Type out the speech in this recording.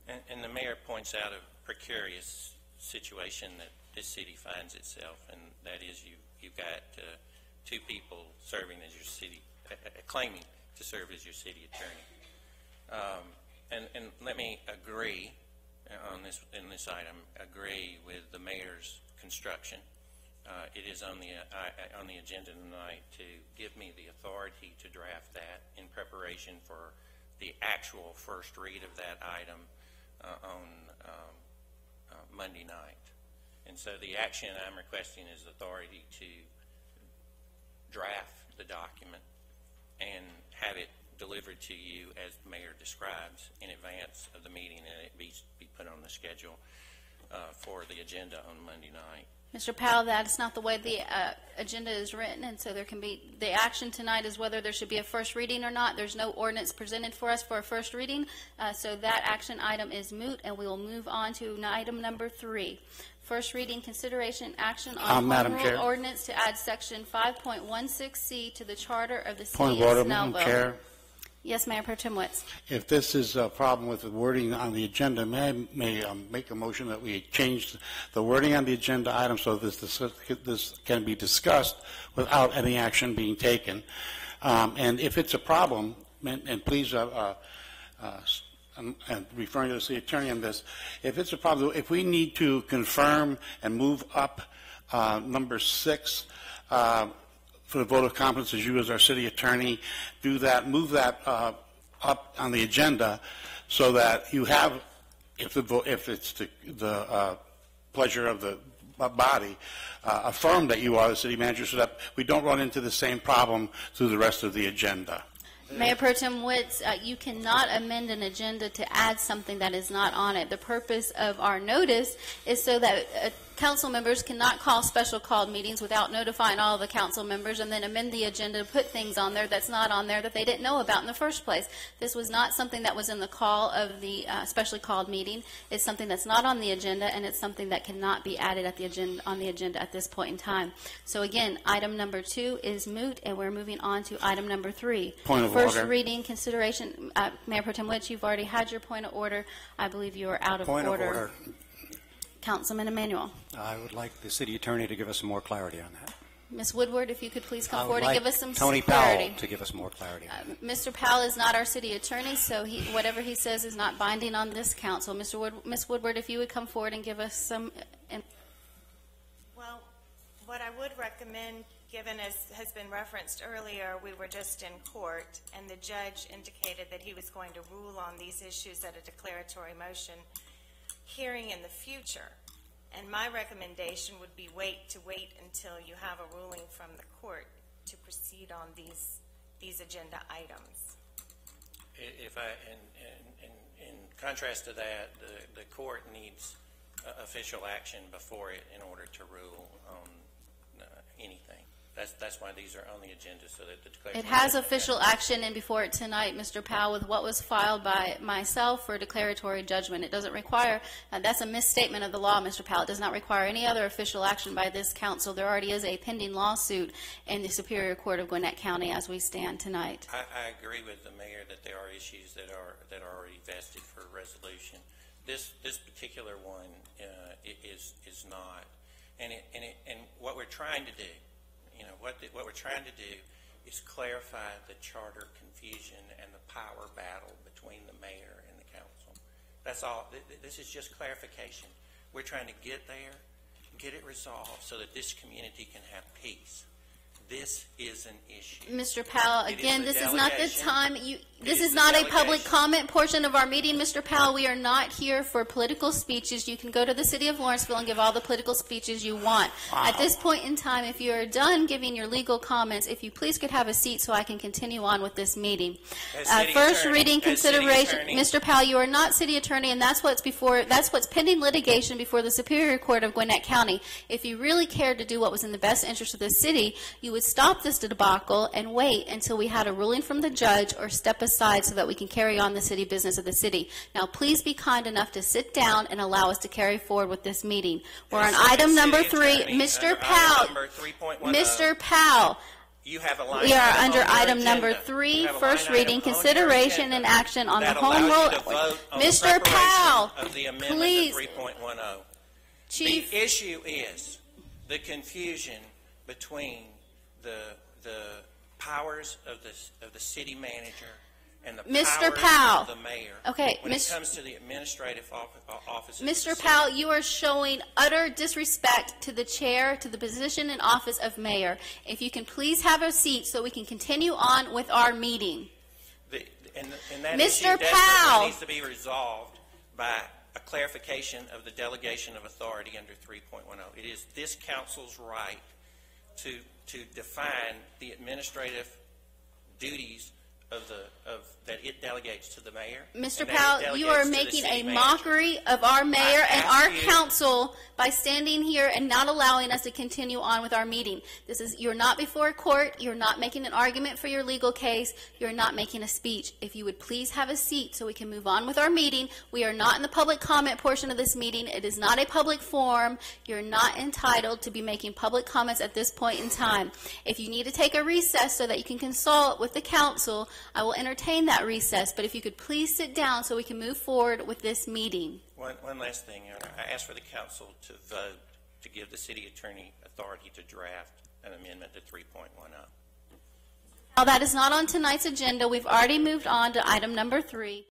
And the mayor points out a precarious situation that this city finds itself, and that is you've got two people serving as your city, claiming to serve as your city attorney. And let me agree on this item. Agree with the mayor's construction. It is on the agenda tonight to give me the authority to draft that in preparation for the actual first read of that item on Monday night. And so the action I'm requesting is authority to draft the document and have it delivered to you as the mayor describes in advance of the meeting, and it be put on the schedule for the agenda on Monday night. Mr. Powell, that is not the way the agenda is written, and so there can be, the action tonight is whether there should be a first reading or not. There's no ordinance presented for us for a first reading, so that action item is moot, and we will move on to item number 3. First reading, consideration, action on Madam rule Chair. ordinance to add section 5.16C to the charter of the city Point of of order, Snellville. Madam Chair. Yes, Mayor Pro Tem Witz. If this is a problem with the wording on the agenda, may I make a motion that we change the wording on the agenda item so this can be discussed without any action being taken. And if it's a problem, and please, and referring to the city attorney on this, if it's a problem, if we need to confirm and move up number 6, for the vote of confidence as you as our city attorney, do that, move that up on the agenda so that you have, if it's the pleasure of the body, affirm that you are the city manager so that we don't run into the same problem through the rest of the agenda. Mayor Pro Tem Witz, you cannot amend an agenda to add something that is not on it. The purpose of our notice is so that council members cannot call special called meetings without notifying all the council members and then amend the agenda to put things on there that's not on there that they didn't know about in the first place. This was not something that was in the call of the specially called meeting. It's something that's not on the agenda, and it's something that cannot be added at the agenda, on the agenda at this point in time. So again, item number 2 is moot, and we're moving on to item number 3. Point of First order. reading consideration. Mayor Pro Tem Witz, you've already had your point of order. I believe you are out of Point order. of order. Councilman Emanuel. I would like the city attorney to give us some more clarity on that. Ms. Woodward, if you could please come I would forward like and give us some Tony clarity. Powell to give us more clarity. Mr. Powell is not our city attorney, so whatever he says is not binding on this council. Ms. Woodward, if you would come forward and give us some. Well, what I would recommend, given as has been referenced earlier, we were just in court, and the judge indicated that he was going to rule on these issues at a declaratory motion hearing in the future. And my recommendation would be wait until you have a ruling from the court to proceed on these agenda items. If I, in contrast to that, the court needs official action before it in order to rule on anything. That's why these are on the agenda, so that the declaration. It has official action in before it tonight, Mr. Powell, with what was filed by myself for declaratory judgment. It doesn't require, that's a misstatement of the law, Mr. Powell. It does not require any other official action by this council. There already is a pending lawsuit in the Superior Court of Gwinnett County as we stand tonight. I agree with the mayor that there are issues that are already vested for resolution. This particular one is not, and what we're trying to do. What we're trying to do is clarify the charter confusion and the power battle between the mayor and the council. That's all. This is just clarification. We're trying to get there, get it resolved so that this community can have peace. This is an issue. Mr. Powell, again, this is not the time. This is the not a public delegation. comment portion of our meeting, Mr. Powell. We are not here for political speeches. You can go to the city of Lawrenceville and give all the political speeches you want. Wow. At this point in time, if you are done giving your legal comments, if you please could have a seat so I can continue on with this meeting. First reading consideration. Mr. Powell, you are not city attorney, and that's what's pending litigation before the Superior Court of Gwinnett County. If you really cared to do what was in the best interest of the city, you would stop this debacle and wait until we had a ruling from the judge or step aside so that we can carry on the city business of the city. Now, please be kind enough to sit down and allow us to carry forward with this meeting. We're on item number 3. Mr. Powell, You have a line We are item under on your item number agenda. 3, You have a first line reading, item on your consideration agenda and action on the that home allows rule. you to vote on the Mr. Powell, preparation of the amendment please. to 3.10. Chief, The issue is the confusion between the powers of the city manager and the Mr. powers Powell. of the mayor. Okay, When Mis- it comes to the administrative office of the Mr. city. Powell, you are showing utter disrespect to the chair, to the position and office of mayor. If you can please have a seat so we can continue on with our meeting. And that Mr. issue desperately Powell. needs to be resolved by a clarification of the delegation of authority under 3.10. It is this council's right to define the administrative duties that it delegates to the mayor. Mr. and that it Powell, you delegates are to the making city a manager. mockery of our mayor and asked our you- council by standing here and not allowing us to continue on with our meeting. You're not before court, you're not making an argument for your legal case, you're not making a speech. If you would please have a seat so we can move on with our meeting. We are not in the public comment portion of this meeting. It is not a public forum. You're not entitled to be making public comments at this point in time. If you need to take a recess so that you can consult with the council, I will entertain that recess, but if you could please sit down so we can move forward with this meeting. One last thing, Your Honor. I ask for the council to vote to give the city attorney authority to draft an amendment to 3.10. Now, that is not on tonight's agenda. We've already moved on to item number 3.